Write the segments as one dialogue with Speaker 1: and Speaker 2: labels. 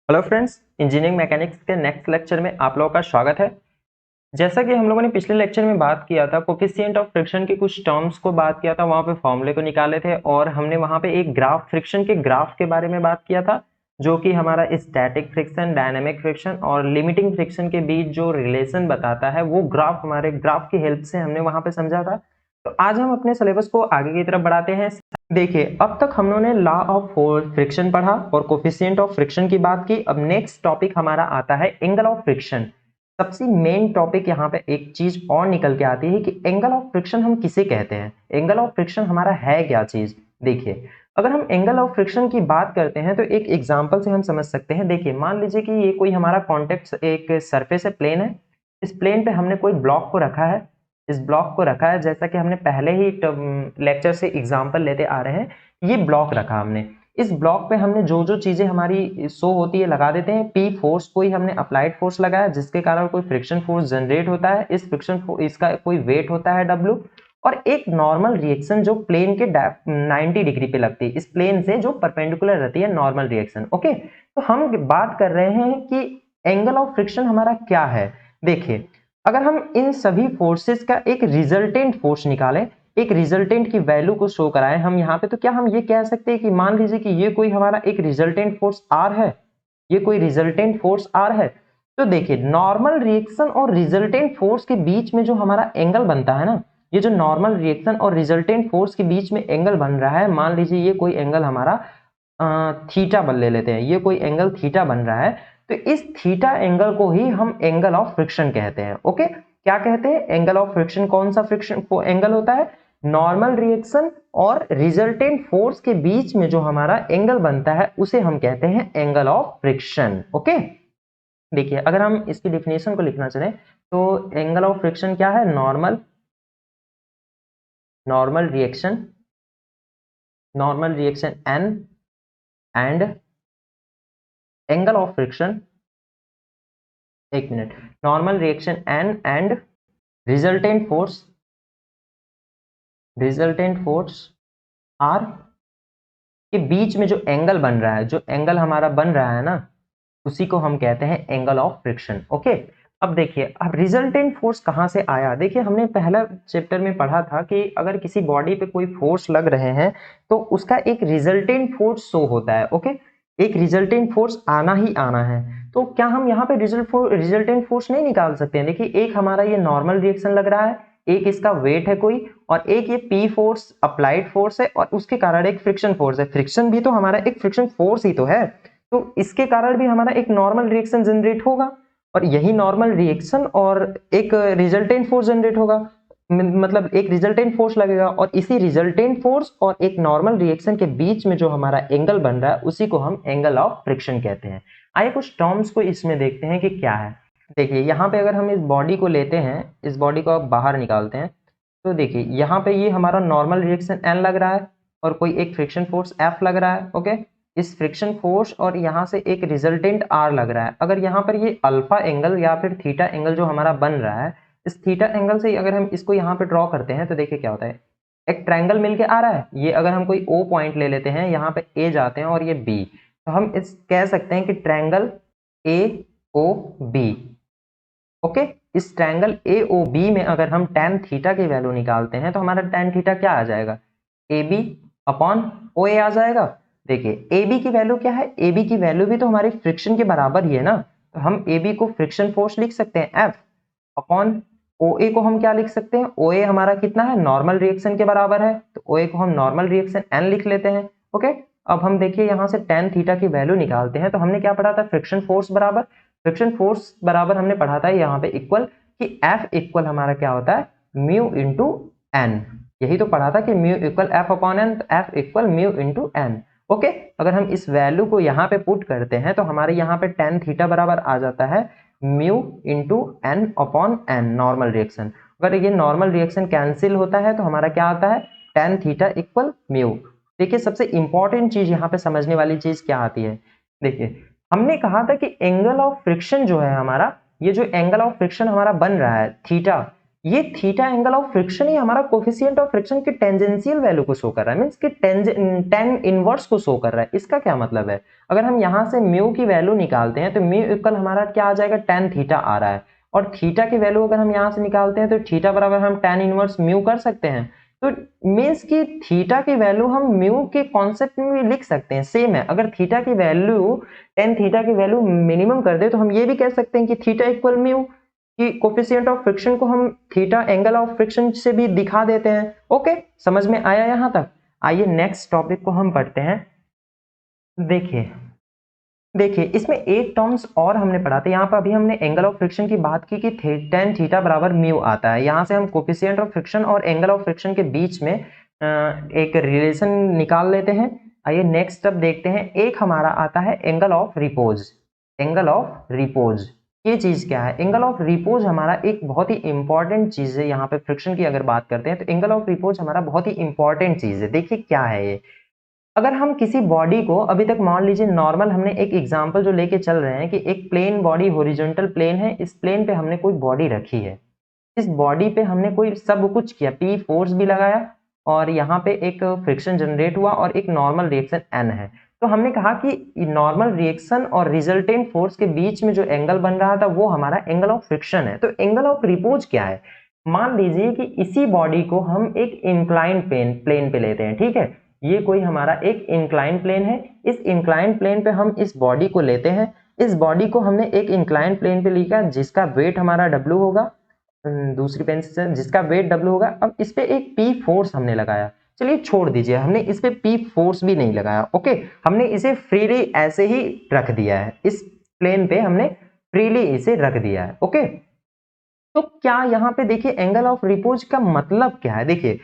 Speaker 1: Hello friends, engineering mechanics के next lecture में आप लोगों का स्वागत है। जैसा कि हम लोगों ने पिछले लेक्चर में बात किया था, कोफिशिएंट ऑफ फ्रिक्शन के कुछ टर्म्स को बात किया था, वहां पे फॉर्मूले को निकाले थे और हमने वहां पे एक ग्राफ फ्रिक्शन के ग्राफ के बारे में बात किया था, जो कि हमारा स्टैटिक फ्रिक्शन, डायनेमिक फ्रिक्शन और लिमिटिंग फ्रिक्शन के बीच जो रिलेशन बताता है वो ग्राफ हमारे ग्राफ की हेल्प से हमने वहां पे समझा था। तो आज हम अपने सिलेबस को आगे की तरफ बढ़ाते हैं। देखिए, अब तक हम लोगों ने लॉ ऑफ फ्रिक्शन पढ़ा और कोफिशिएंट ऑफ फ्रिक्शन की बात की। अब नेक्स्ट टॉपिक हमारा आता है एंगल ऑफ फ्रिक्शन। सबसे मेन टॉपिक यहाँ पे एक चीज और निकल के आती है कि एंगल ऑफ फ्रिक्शन हम किसे कहते हैं, एंगल ऑफ फ्रिक्शन हमारा है क्या चीज। देखिए, अगर हम एंगल ऑफ फ्रिक्शन की बात करते हैं तो एक एग्जांपल से हम समझ सकते हैं। देखिए, मान लीजिए कि ये कोई हमारा कॉन्टेक्ट एक सरफेस है, प्लेन है। इस प्लेन पे हमने कोई ब्लॉक को रखा है। इस ब्लॉक को रखा है, जैसा कि हमने पहले ही लेक्चर से एग्जांपल लेते आ रहे हैं। ये ब्लॉक रखा हमने, इस ब्लॉक पे हमने जो जो चीजें हमारी शो होती है लगा देते हैं। पी फोर्स, कोई हमने अप्लाइड फोर्स लगाया जिसके कारण कोई फ्रिक्शन फोर्स जनरेट होता है। इस फ्रिक्शन इसका कोई वेट होता है डब्ल्यू, और एक नॉर्मल रिएक्शन जो प्लेन के 90 डिग्री पे लगती है, इस प्लेन से जो परपेंडिकुलर रहती है, नॉर्मल रिएक्शन। ओके, तो हम बात कर रहे हैं कि एंगल ऑफ फ्रिक्शन हमारा क्या है। देखिए, अगर हम इन सभी फोर्सेस का एक रिजल्टेंट फोर्स निकालें, एक रिजल्टेंट की वैल्यू को शो कराएं हम यहाँ पे, तो क्या हम ये कह सकते हैं कि मान लीजिए कि ये कोई हमारा एक रिजल्टेंट फोर्स आर है, ये कोई रिजल्टेंट फोर्स आर है। तो देखिए, नॉर्मल रिएक्शन और रिजल्टेंट फोर्स के बीच में जो हमारा एंगल बनता है ना, ये जो नॉर्मल रिएक्शन और रिजल्टेंट फोर्स के बीच में एंगल बन रहा है, मान लीजिए ये कोई एंगल हमारा थीटा बन ले लेते हैं, ये कोई एंगल थीटा बन रहा है। तो इस थीटा एंगल को ही हम एंगल ऑफ फ्रिक्शन कहते हैं। ओके, क्या कहते हैं? एंगल ऑफ फ्रिक्शन कौन सा फ्रिक्शन एंगल होता है? नॉर्मल रिएक्शन और रिजल्टेंट फोर्स के बीच में जो हमारा एंगल बनता है उसे हम कहते हैं एंगल ऑफ फ्रिक्शन। ओके, देखिए, अगर हम इसकी डिफिनेशन को लिखना चाहें तो एंगल ऑफ फ्रिक्शन क्या है? Normal reaction N and angle of friction, एक minute, normal reaction N and resultant force R के बीच में जो एंगल बन रहा है, जो एंगल हमारा बन रहा है ना, उसी को हम कहते हैं एंगल ऑफ फ्रिक्शन। ओके, अब देखिए, अब रिजल्टेंट फोर्स कहां से आया। देखिए, हमने पहला चैप्टर में पढ़ा था कि अगर किसी बॉडी पे कोई फोर्स लग रहे हैं तो उसका एक रिजल्टेंट फोर्स शो होता है। ओके, एक रिजल्टेंट फोर्स आना ही आना है। तो क्या हम यहाँ पे रिजल्टेंट फोर्स नहीं निकाल सकते हैं? देखिए, एक हमारा ये नॉर्मल रिएक्शन लग रहा है, एक इसका वेट है कोई, और एक ये पी फोर्स अप्लाइड फोर्स है, और उसके कारण एक फ्रिक्शन फोर्स है। फ्रिक्शन भी तो हमारा एक फ्रिक्शन फोर्स ही तो है, तो इसके कारण भी हमारा एक नॉर्मल रिएक्शन जनरेट होगा, और यही नॉर्मल रिएक्शन और एक रिजल्टेंट फोर्स जनरेट होगा। मतलब एक रिजल्टेंट फोर्स लगेगा, और इसी रिजल्टेंट फोर्स और एक नॉर्मल रिएक्शन के बीच में जो हमारा एंगल बन रहा है उसी को हम एंगल ऑफ फ्रिक्शन कहते हैं। आइए कुछ टर्म्स को इसमें देखते हैं कि क्या है। देखिए, यहाँ पे अगर हम इस बॉडी को लेते हैं, इस बॉडी को अब बाहर निकालते हैं, तो देखिए यहाँ पे ये हमारा नॉर्मल रिएक्शन एन लग रहा है और कोई एक फ्रिक्शन फोर्स एफ लग रहा है। ओके, इस फ्रिक्शन फोर्स और यहाँ से एक रिजल्टेंट आर लग रहा है। अगर यहाँ पर ये अल्फा एंगल या फिर थीटा एंगल जो हमारा बन रहा है, इस थीटा एंगल से अगर हम इसको यहाँ पे ड्रॉ करते हैं तो देखिए क्या होता है, एक ट्रायंगल मिलके आ रहा है। ये अगर हम कोई ओ पॉइंट ले लेते हैं, यहाँ पे ए जाते हैं और ये बी, तो हम इस कह सकते हैं कि triangle A O B. Okay, इस ट्रायंगल ए ओ बी में अगर हम tan थीटा की वैल्यू निकालते हैं तो हमारा tan थीटा क्या आ जाएगा? ए बी अपॉन ओ ए आ जाएगा। देखिए, ए बी की वैल्यू क्या है? ए बी की वैल्यू भी तो हमारी फ्रिक्शन के बराबर ही है ना, तो हम ए बी को फ्रिक्शन फोर्स लिख सकते हैं एफ, अपॉन ओ ए को हम क्या लिख सकते हैं? ओ ए हमारा कितना है? नॉर्मल रिएक्शन के बराबर है, तो ओ ए को हम नॉर्मल रिएक्शन एन लिख लेते हैं। ओके, अब हम देखिए यहाँ से tan थीटा की वैल्यू निकालते हैं, तो हमने क्या पढ़ा था? फ्रिक्शन फोर्स बराबर हमने पढ़ा था यहाँ पे इक्वल, कि F इक्वल हमारा क्या होता है? Mu into N. यही तो पढ़ा था कि mu equal F upon N, तो F equal mu into N. Okay, अगर हम इस वैल्यू को यहाँ पे पुट करते हैं तो हमारे यहाँ पे tan थीटा बराबर आ जाता है mu into n upon n, normal reaction. अगर ये नॉर्मल रिएक्शन कैंसिल होता है तो हमारा क्या आता है? tan theta equal mu. देखिए, सबसे इंपॉर्टेंट चीज यहाँ पे समझने वाली चीज क्या आती है। देखिए, हमने कहा था कि एंगल ऑफ फ्रिक्शन जो है हमारा, ये जो एंगल ऑफ फ्रिक्शन हमारा बन रहा है थीटा, ये थीटा एंगल ऑफ फ्रिक्शन ही हमारा कोफिशिएंट ऑफ फ्रिक्शन के टेंजेंशियल वैल्यू को शो कर रहा है, मींस कि टेन इनवर्स को शो कर रहा है। इसका क्या मतलब है, अगर हम यहाँ से म्यू की वैल्यू निकालते हैं तो म्यू इक्वल हमारा क्या आ जाएगा, टेन थीटा आ रहा है, और थीटा की वैल्यू अगर हम यहाँ से निकालते हैं तो थीटा बराबर हम टेन इनवर्स म्यू कर सकते हैं। तो मीन्स कि थीटा की वैल्यू हम म्यू के कॉन्सेप्ट में भी लिख सकते हैं, सेम है। अगर थीटा की वैल्यू टेन थीटा की वैल्यू मिनिमम कर दे तो हम ये भी कह सकते हैं कि थीटा इक्वल म्यू, कि कोफिशिएंट ऑफ फ्रिक्शन को हम थीटा एंगल ऑफ फ्रिक्शन से भी दिखा देते हैं। ओके, समझ में आया यहां तक? आइए नेक्स्ट टॉपिक को हम पढ़ते हैं। देखिए इसमें एक टर्म्स और हमने पढ़ा था, यहाँ पर अभी हमने एंगल ऑफ फ्रिक्शन की बात की कि टेन थीटा बराबर म्यू आता है। यहाँ से हम कोफिशिएंट ऑफ फ्रिक्शन और एंगल ऑफ फ्रिक्शन के बीच में एक रिलेशन निकाल लेते हैं। आइए नेक्स्ट अब देखते हैं, एक हमारा आता है angle of repose. Angle of repose ये चीज क्या है? एंगल ऑफ रिपोज हमारा एक बहुत ही इंपॉर्टेंट चीज है। यहाँ पे फ्रिक्शन की अगर बात करते हैं तो एंगल ऑफ रिपोज हमारा बहुत ही इंपॉर्टेंट चीज है। देखिए क्या है ये, अगर हम किसी बॉडी को अभी तक मान लीजिए नॉर्मल, हमने एक एग्जांपल जो लेके चल रहे हैं कि एक प्लेन बॉडी हॉरिजॉन्टल प्लेन है, इस प्लेन पे हमने कोई बॉडी रखी है, इस बॉडी पे हमने कोई सब कुछ किया, पी फोर्स भी लगाया और यहाँ पे एक फ्रिक्शन जनरेट हुआ और एक नॉर्मल रिएक्शन एन है। तो हमने कहा कि नॉर्मल रिएक्शन और रिजल्टेंट फोर्स के बीच में जो एंगल बन रहा था वो हमारा एंगल ऑफ फ्रिक्शन है। तो एंगल ऑफ रिपोज क्या है? मान लीजिए कि इसी बॉडी को हम एक इंक्लाइन प्लेन पे लेते हैं, ठीक है, ये कोई हमारा एक इंक्लाइन प्लेन है, इस इंक्लाइन प्लेन पे हम इस बॉडी को लेते हैं, इस बॉडी को हमने एक इंक्लाइन प्लेन पे लिखा जिसका वेट हमारा W होगा, दूसरी पेन से जिसका वेट W होगा। अब इस पे एक P फोर्स हमने लगाया, चलिए छोड़ दीजिए, हमने इस पे P फोर्स भी नहीं लगाया, ओके, हमने इसे फ्रीली ऐसे ही रख दिया है, इस प्लेन पे हमने फ्रीली इसे रख दिया है, ओके। तो क्या यहाँ पे देखिए एंगल ऑफ रिपोज का मतलब क्या है? देखिए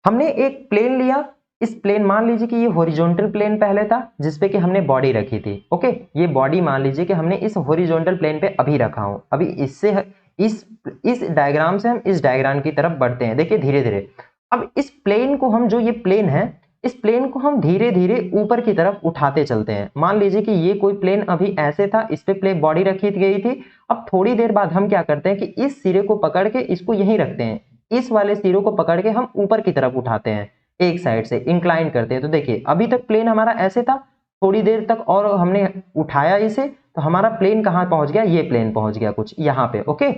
Speaker 1: हमने एक प्लेन लिया, इस प्लेन मान लीजिए कि ये हॉरिजॉन्टल प्लेन पहले था जिसपे कि हमने बॉडी रखी थी, ओके, ये बॉडी मान लीजिए कि हमने इस हॉरिजॉन्टल प्लेन पे अभी रखा हूं, अभी इससे इस डायग्राम से हम इस डायग्राम की तरफ बढ़ते हैं, देखिए धीरे धीरे। अब इस प्लेन को हम, जो ये प्लेन है, इस प्लेन को हम धीरे धीरे ऊपर की तरफ उठाते चलते हैं। मान लीजिए कि ये कोई प्लेन अभी ऐसे था, इस पे प्लेन बॉडी रखी गई थी, अब थोड़ी देर बाद हम क्या करते हैं कि इस सिरे को पकड़ के इसको यहीं रखते हैं, इस वाले सिरे को पकड़ के हम ऊपर की तरफ उठाते हैं, एक साइड से इंक्लाइन करते हैं। तो देखिए अभी तक प्लेन हमारा ऐसे था, थोड़ी देर तक और हमने उठाया इसे तो हमारा प्लेन कहाँ पहुंच गया, ये प्लेन पहुंच गया कुछ यहाँ पे, ओके।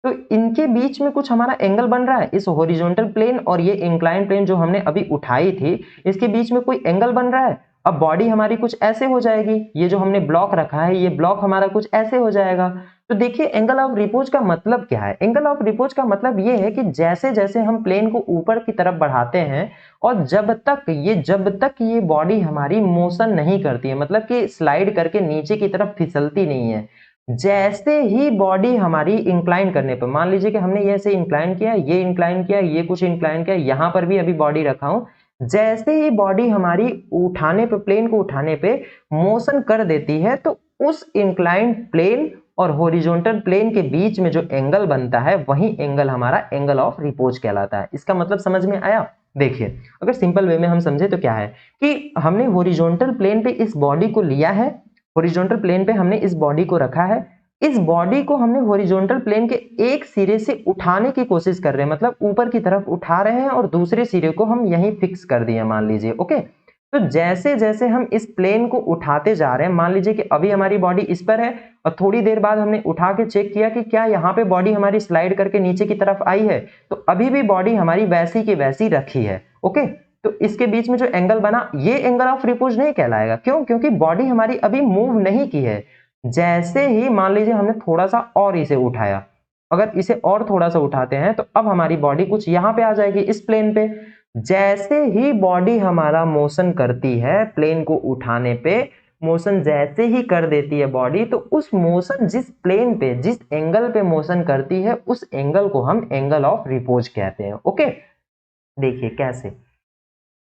Speaker 1: तो इनके बीच में कुछ हमारा एंगल बन रहा है, इस हॉरिजॉन्टल प्लेन और ये इंक्लाइन प्लेन जो हमने अभी उठाई थी, इसके बीच में कोई एंगल बन रहा है। अब बॉडी हमारी कुछ ऐसे हो जाएगी, ये जो हमने ब्लॉक रखा है ये ब्लॉक हमारा कुछ ऐसे हो जाएगा। तो देखिए एंगल ऑफ रिपोज का मतलब क्या है? एंगल ऑफ रिपोज का मतलब ये है कि जैसे जैसे हम प्लेन को ऊपर की तरफ बढ़ाते हैं और जब तक ये बॉडी हमारी मोशन नहीं करती है, मतलब कि स्लाइड करके नीचे की तरफ फिसलती नहीं है, जैसे ही बॉडी हमारी इंक्लाइन करने पर, मान लीजिए कि हमने ऐसे इंक्लाइन किया, ये इंक्लाइन किया, ये कुछ इंक्लाइन किया, यहां पर भी अभी बॉडी रखा हूं, जैसे ही बॉडी हमारी उठाने पे, प्लेन को उठाने पे मोशन कर देती है, तो उस इंक्लाइन प्लेन और हॉरिजॉन्टल प्लेन के बीच में जो एंगल बनता है वही एंगल हमारा एंगल ऑफ रिपोज कहलाता है। इसका मतलब समझ में आया? देखिए अगर सिंपल वे में हम समझे तो क्या है कि हमने हॉरिजॉन्टल प्लेन पे इस बॉडी को लिया है, हॉरिजॉन्टल प्लेन पे हमने इस बॉडी को रखा है, इस बॉडी को हमने हॉरिजॉन्टल प्लेन के एक सिरे से उठाने की कोशिश कर रहे हैं, मतलब ऊपर की तरफ उठा रहे हैं और दूसरे सिरे को हम यहीं फिक्स कर दिए मान लीजिए, ओके। तो जैसे जैसे हम इस प्लेन को उठाते जा रहे हैं, मान लीजिए कि अभी हमारी बॉडी इस पर है और थोड़ी देर बाद हमने उठा के चेक किया कि क्या यहाँ पे बॉडी हमारी स्लाइड करके नीचे की तरफ आई है, तो अभी भी बॉडी हमारी वैसी की वैसी रखी है, ओके। तो इसके बीच में जो एंगल बना ये एंगल ऑफ रिपोज नहीं कहलाएगा, क्यों? क्योंकि बॉडी हमारी अभी मूव नहीं की है। जैसे ही मान लीजिए हमने थोड़ा सा और इसे उठाया, अगर इसे और थोड़ा सा उठाते हैं तो अब हमारी बॉडी कुछ यहाँ पे आ जाएगी, इस प्लेन पे। जैसे ही बॉडी हमारा मोशन करती है, प्लेन को उठाने पे मोशन जैसे ही कर देती है बॉडी, तो उस मोशन जिस प्लेन पे, जिस एंगल पे मोशन करती है, उस एंगल को हम एंगल ऑफ रिपोज कहते हैं, ओके। देखिए कैसे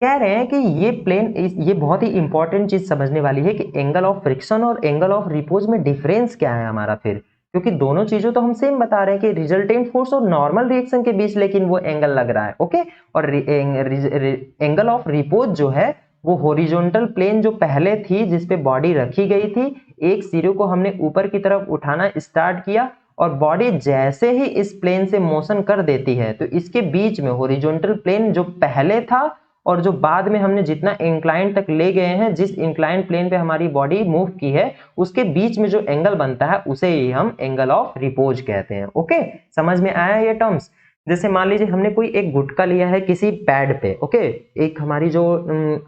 Speaker 1: कह रहे हैं कि ये प्लेन, ये बहुत ही इंपॉर्टेंट चीज समझने वाली है कि एंगल ऑफ फ्रिक्शन और एंगल ऑफ रिपोज में डिफरेंस क्या है हमारा फिर, क्योंकि दोनों चीजों तो हम सेम बता रहे हैं कि रिजल्टेंट फोर्स और नॉर्मल रिएक्शन के बीच लेकिन वो एंगल लग रहा है, ओके। और एंगल ऑफ रिपोज जो है वो हॉरिजॉन्टल प्लेन जो पहले थी जिसपे बॉडी रखी गई थी, एक सिरे को हमने ऊपर की तरफ उठाना स्टार्ट किया और बॉडी जैसे ही इस प्लेन से मोशन कर देती है तो इसके बीच में हॉरिजॉन्टल प्लेन जो पहले था और जो बाद में हमने जितना इंक्लाइन तक ले गए हैं, जिस इंक्लाइन प्लेन पे हमारी बॉडी मूव की है, उसके बीच में जो एंगल बनता है उसे ही हम एंगल ऑफ रिपोज कहते हैं। ओके, समझ में आया ये टर्म्स? जैसे मान लीजिए हमने कोई एक गुटका लिया है किसी पैड पे, ओके, एक हमारी जो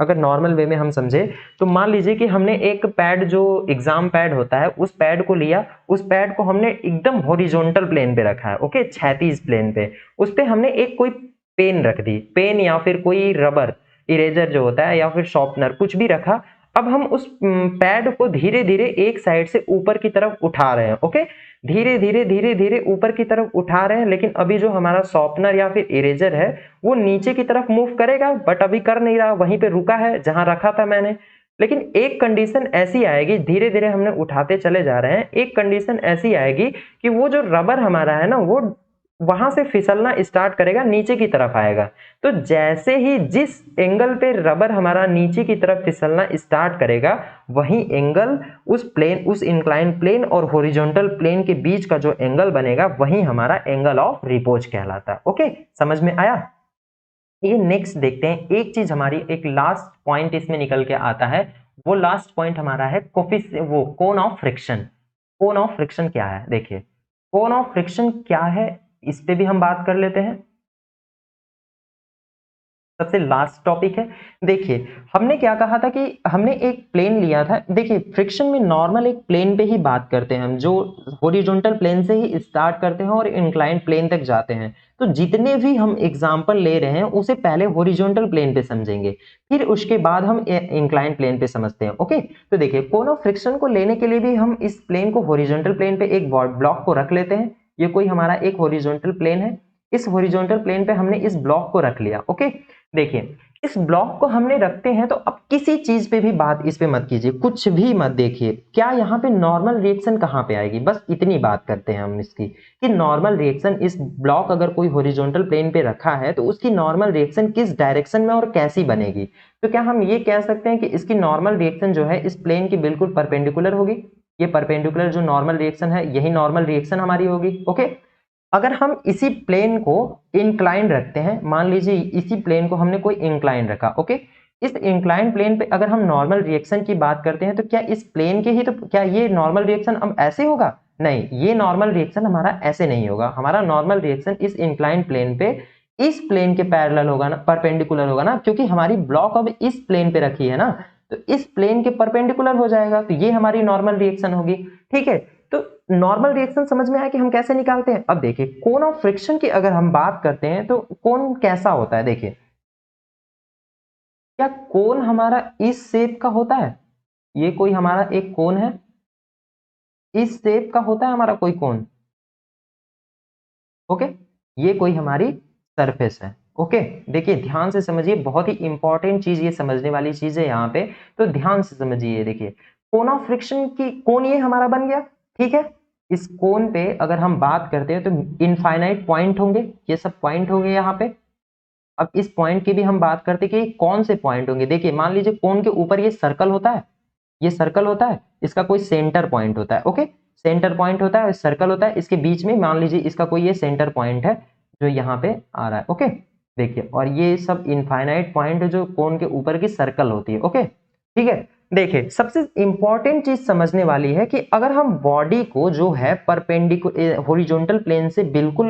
Speaker 1: अगर नॉर्मल वे में हम समझे तो मान लीजिए कि हमने एक पैड, जो एग्जाम पैड होता है, उस पैड को लिया, उस पैड को हमने एकदम हॉरिजॉन्टल प्लेन पे रखा है, ओके, क्षैतिज प्लेन पे, उस पे हमने एक कोई पेन रख दी, पेन या फिर कोई रबर इरेजर जो होता है या फिर शॉर्पनर कुछ भी रखा। अब हम उस पैड को धीरे धीरे एक साइड से ऊपर की तरफ उठा रहे हैं, ओके, धीरे धीरे ऊपर की तरफ उठा रहे हैं, लेकिन अभी जो हमारा शॉर्पनर या फिर इरेजर है वो नीचे की तरफ मूव करेगा, बट अभी कर नहीं रहा, वहीं पे रुका है जहां रखा था मैंने। लेकिन एक कंडीशन ऐसी आएगी, धीरे धीरे हमने उठाते चले जा रहे हैं, एक कंडीशन ऐसी आएगी कि वो जो रबर हमारा है ना, वो वहां से फिसलना स्टार्ट करेगा, नीचे की तरफ आएगा। तो जैसे ही जिस एंगल पे रबर हमारा नीचे की तरफ फिसलना स्टार्ट करेगा, वही एंगल उस प्लेन, उस इंक्लाइन प्लेन और हॉरिजॉन्टल प्लेन के बीच का जो एंगल बनेगा वही हमारा एंगल ऑफ रिपोज कहलाता है। ओके, समझ में आया? ये नेक्स्ट देखते हैं, एक चीज हमारी, एक लास्ट पॉइंट इसमें निकल के आता है, वो लास्ट पॉइंट हमारा है वो cone of friction. Cone of friction क्या है? देखिए, कोन ऑफ फ्रिक्शन क्या है, इस पे भी हम बात कर लेते हैं, सबसे लास्ट टॉपिक है। देखिए, हमने क्या कहा था कि हमने एक प्लेन लिया था। देखिए, फ्रिक्शन में नॉर्मल एक प्लेन पे ही बात करते हैं हम, जो हॉरिजॉन्टल प्लेन से ही स्टार्ट करते हैं और इंक्लाइन प्लेन तक जाते हैं। तो जितने भी हम एग्जांपल ले रहे हैं उसे पहले हॉरिजॉन्टल प्लेन पे समझेंगे, फिर उसके बाद हम इंक्लाइन प्लेन पे समझते हैं। ओके, तो देखिए, कोन ऑफ फ्रिक्शन को लेने के लिए भी हम इस प्लेन को हॉरिजॉन्टल प्लेन पे एक ब्लॉक को रख लेते हैं। ये कोई हमारा एक हॉरिजॉन्टल प्लेन है, इस हॉरिजॉन्टल प्लेन पे हमने इस ब्लॉक को रख लिया। ओके, देखिए, इस ब्लॉक को हमने रखते हैं तो अब किसी चीज पे भी बात इस पे मत कीजिए, कुछ भी मत देखिए, क्या यहाँ पे नॉर्मल रिएक्शन कहाँ पे आएगी, बस इतनी बात करते हैं हम इसकी कि नॉर्मल रिएक्शन, इस ब्लॉक अगर कोई हॉरिजॉन्टल प्लेन पे रखा है तो उसकी नॉर्मल रिएक्शन किस डायरेक्शन में और कैसी बनेगी। तो क्या हम ये कह सकते हैं कि इसकी नॉर्मल रिएक्शन जो है इस प्लेन की बिल्कुल परपेंडिकुलर होगी। ये परपेंडिकुलर जो नॉर्मल रिएक्शन है यही नॉर्मल रिएक्शन हमारी होगी। ओके, अगर हम इसी प्लेन को इंक्लाइन रखते हैं, मान लीजिए इसी प्लेन को हमने कोई इंक्लाइन रखा, ओके, इस इंक्लाइन प्लेन पे अगर हम नॉर्मल रिएक्शन की बात करते हैं तो क्या इस प्लेन के ही, तो क्या ये नॉर्मल रिएक्शन अब ऐसे होगा? नहीं, ये नॉर्मल रिएक्शन हमारा ऐसे नहीं होगा। हमारा नॉर्मल रिएक्शन इस इंक्लाइन प्लेन पे इस प्लेन के पैरेलल होगा ना, परपेंडिकुलर होगा ना, क्योंकि हमारी ब्लॉक अब इस प्लेन पे रखी है ना, तो इस प्लेन के परपेंडिकुलर हो जाएगा, तो ये हमारी नॉर्मल रिएक्शन होगी। ठीक है, तो नॉर्मल रिएक्शन समझ में आया कि हम कैसे निकालते हैं। अब देखिए, कोन ऑफ फ्रिक्शन की अगर हम बात करते हैं तो कोन कैसा होता है। देखिए, क्या कोन हमारा इस शेप का होता है? ये कोई हमारा एक कोन है, इस शेप का होता है हमारा कोई कोन। ओके, ये कोई हमारी सरफेस है। ओके, देखिए ध्यान से समझिए, बहुत ही इंपॉर्टेंट चीज, ये समझने वाली चीज है यहाँ पे, तो ध्यान से समझिए। देखिए, कोन ऑफ फ्रिक्शन की कोन ये हमारा बन गया, ठीक है। इस कोन पे अगर हम बात करते हैं तो इनफाइनाइट पॉइंट होंगे, ये सब पॉइंट होंगे यहाँ पे। अब इस पॉइंट की भी हम बात करते हैं कि कौन से पॉइंट होंगे। देखिए, मान लीजिए कोन के ऊपर ये सर्कल होता है, ये सर्कल होता है, इसका कोई सेंटर पॉइंट होता है। ओके, सेंटर पॉइंट होता है, सर्कल होता है, इसके बीच में मान लीजिए इसका कोई ये सेंटर पॉइंट है जो यहाँ पे आ रहा है। ओके, देखिए, और ये सब इनफाइनाइट पॉइंट जो कोन के ऊपर की सर्कल होती है। ओके, ठीक है। देखिए, सबसे इंपॉर्टेंट चीज समझने वाली है कि अगर हम बॉडी को जो है परपेंडिकुलर हॉरिजॉन्टल प्लेन से बिल्कुल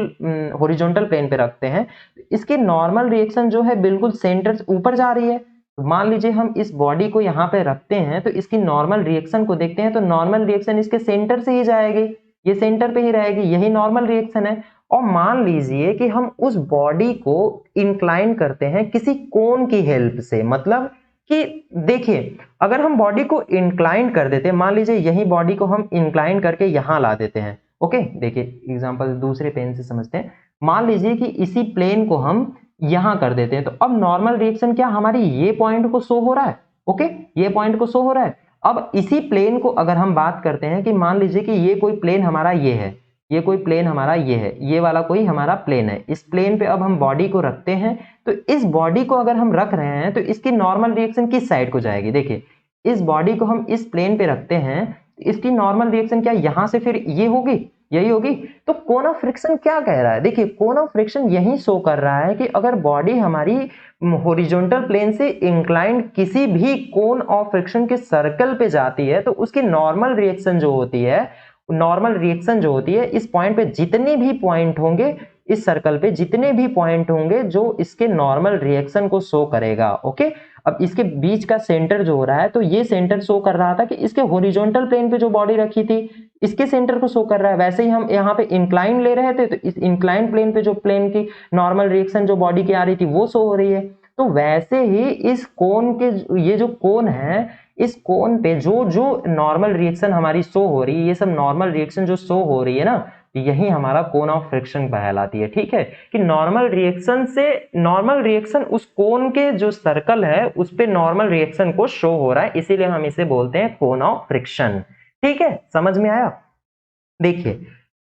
Speaker 1: हॉरिजॉन्टल प्लेन पे रखते हैं, इसकी नॉर्मल रिएक्शन जो है बिल्कुल सेंटर से ऊपर जा रही है। तो मान लीजिए हम इस बॉडी को यहाँ पे रखते हैं तो इसकी नॉर्मल रिएक्शन को देखते हैं, तो नॉर्मल रिएक्शन इसके सेंटर से ही जाएगी, ये सेंटर पे ही रहेगी, यही नॉर्मल रिएक्शन है। और मान लीजिए कि हम उस बॉडी को इंक्लाइन करते हैं किसी कोन की हेल्प से, मतलब कि देखिए, अगर हम बॉडी को इंक्लाइन कर देते हैं, मान लीजिए यही बॉडी को हम इंक्लाइन करके यहां ला देते हैं। ओके, देखिए एग्जांपल दूसरे पेन से समझते हैं। मान लीजिए कि इसी प्लेन को हम यहां कर देते हैं, तो अब नॉर्मल रिएक्शन क्या हमारी ये पॉइंट को शो हो रहा है। ओके, ये पॉइंट को शो हो रहा है। अब इसी प्लेन को अगर हम बात करते हैं कि मान लीजिए कि ये कोई प्लेन हमारा ये है, ये कोई प्लेन हमारा ये है, ये वाला कोई हमारा प्लेन है, इस प्लेन पे अब हम बॉडी को रखते हैं, तो इस बॉडी को अगर हम रख रहे हैं तो इसकी नॉर्मल रिएक्शन किस साइड को जाएगी। देखिए, इस बॉडी को हम इस प्लेन पे रखते हैं, इसकी नॉर्मल रिएक्शन क्या यहां से फिर ये होगी, यही होगी। तो कोन ऑफ फ्रिक्शन क्या कह रहा है, देखिए कोन ऑफ फ्रिक्शन यही शो कर रहा है कि अगर बॉडी हमारी हॉरिजॉन्टल प्लेन से इंक्लाइंड किसी भी कोन ऑफ फ्रिक्शन के सर्कल पे जाती है तो उसकी नॉर्मल रिएक्शन जो होती है, नॉर्मल रिएक्शन जो होती है इस पॉइंट पे जितने भी पॉइंट होंगे, इस सर्कल पे जितने भी पॉइंट होंगे जो इसके नॉर्मल रिएक्शन को शो करेगा। ओके, अब इसके बीच का सेंटर जो हो रहा है तो ये सेंटर शो कर रहा था कि इसके हॉरिजॉन्टल प्लेन पे जो बॉडी रखी थी इसके सेंटर को शो कर रहा है। वैसे ही हम यहाँ पे इंक्लाइन ले रहे थे तो इस इंक्लाइन प्लेन पे जो प्लेन की नॉर्मल रिएक्शन जो बॉडी की आ रही थी वो शो हो रही है। तो वैसे ही इस कोन के, ये जो कोन है इस कोन पे जो जो नॉर्मल रिएक्शन हमारी शो हो रही है, ये सब नॉर्मल रिएक्शन जो शो हो रही है ना, यही हमारा कोन ऑफ फ्रिक्शन कहलाती है। ठीक है, कि नॉर्मल रिएक्शन से नॉर्मल रिएक्शन उस कोन के जो सर्कल है उस पे नॉर्मल रिएक्शन को शो हो रहा है, इसीलिए हम इसे बोलते हैं कोन ऑफ फ्रिक्शन। ठीक है, समझ में आया। देखिए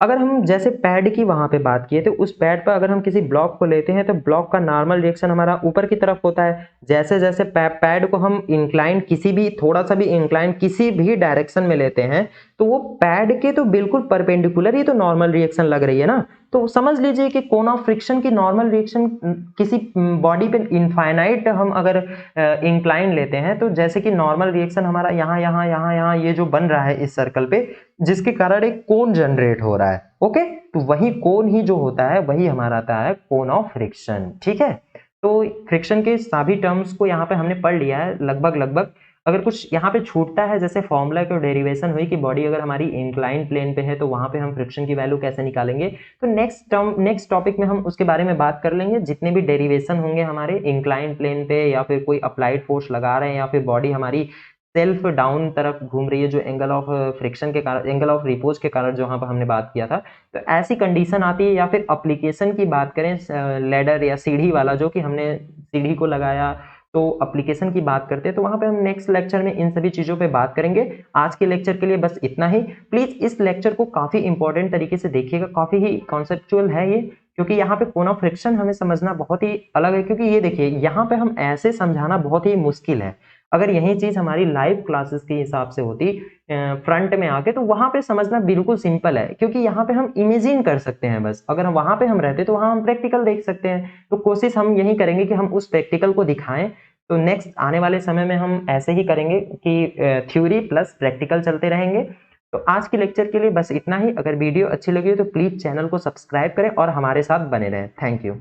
Speaker 1: अगर हम जैसे पैड की वहां पे बात किए तो उस पैड पर अगर हम किसी ब्लॉक को लेते हैं तो ब्लॉक का नॉर्मल रिएक्शन हमारा ऊपर की तरफ होता है। जैसे जैसे पैड को हम इंक्लाइन किसी भी थोड़ा सा भी इंक्लाइन किसी भी डायरेक्शन में लेते हैं तो वो पैड के तो बिल्कुल परपेंडिकुलर ही तो नॉर्मल रिएक्शन लग रही है ना। तो समझ लीजिए कि कोन ऑफ फ्रिक्शन की नॉर्मल रिएक्शन किसी बॉडी पे इनफाइनाइट हम अगर इंक्लाइन लेते हैं तो जैसे कि नॉर्मल रिएक्शन हमारा यहाँ यहाँ यहाँ यहाँ ये जो बन रहा है इस सर्कल पे, जिसके कारण एक कोन जनरेट हो रहा है। ओके, तो वही कोन ही जो होता है वही हमारा आता है कोन ऑफ फ्रिक्शन। ठीक है, तो फ्रिक्शन के सभी टर्म्स को यहाँ पे हमने पढ़ लिया है लगभग। अगर कुछ यहाँ पे छूटता है जैसे फॉर्मूला की डेरिवेशन हुई कि बॉडी अगर हमारी इंक्लाइन प्लेन पे है तो वहां पे हम फ्रिक्शन की वैल्यू कैसे निकालेंगे, तो नेक्स्ट टॉपिक में हम उसके बारे में बात कर लेंगे। जितने भी डेरिवेशन होंगे हमारे इंक्लाइन प्लेन पे या फिर कोई अप्लाइड फोर्स लगा रहे हैं या फिर बॉडी हमारी सेल्फ डाउन तरफ घूम रही है जो एंगल ऑफ फ्रिक्शन के कारण, एंगल ऑफ रिपोज के कारण जो यहाँ पर हमने बात किया था, तो ऐसी कंडीशन आती है। या फिर एप्लीकेशन की बात करें लेडर या सीढ़ी वाला, जो कि हमने सीढ़ी को लगाया तो एप्लीकेशन की बात करते हैं, तो वहां पे हम नेक्स्ट लेक्चर में इन सभी चीजों पे बात करेंगे। आज के लेक्चर के लिए बस इतना ही। प्लीज इस लेक्चर को काफी इंपॉर्टेंट तरीके से देखिएगा, काफी ही कॉन्सेप्चुअल है ये, क्योंकि यहाँ पे कोन ऑफ फ्रिक्शन हमें समझना बहुत ही अलग है। क्योंकि ये देखिए यहाँ पे हम ऐसे समझाना बहुत ही मुश्किल है। अगर यही चीज हमारी लाइव क्लासेस के हिसाब से होती फ्रंट में आके तो वहां पे समझना बिल्कुल सिंपल है, क्योंकि यहाँ पे हम इमेजिन कर सकते हैं बस। अगर हम वहां पे हम रहते तो वहां हम प्रैक्टिकल देख सकते हैं। तो कोशिश हम यही करेंगे कि हम उस प्रैक्टिकल को दिखाएं। तो नेक्स्ट आने वाले समय में हम ऐसे ही करेंगे कि थ्योरी प्लस प्रैक्टिकल चलते रहेंगे। तो आज के लेक्चर के लिए बस इतना ही। अगर वीडियो अच्छी लगी हो तो प्लीज चैनल को सब्सक्राइब करें और हमारे साथ बने रहें। Thank you.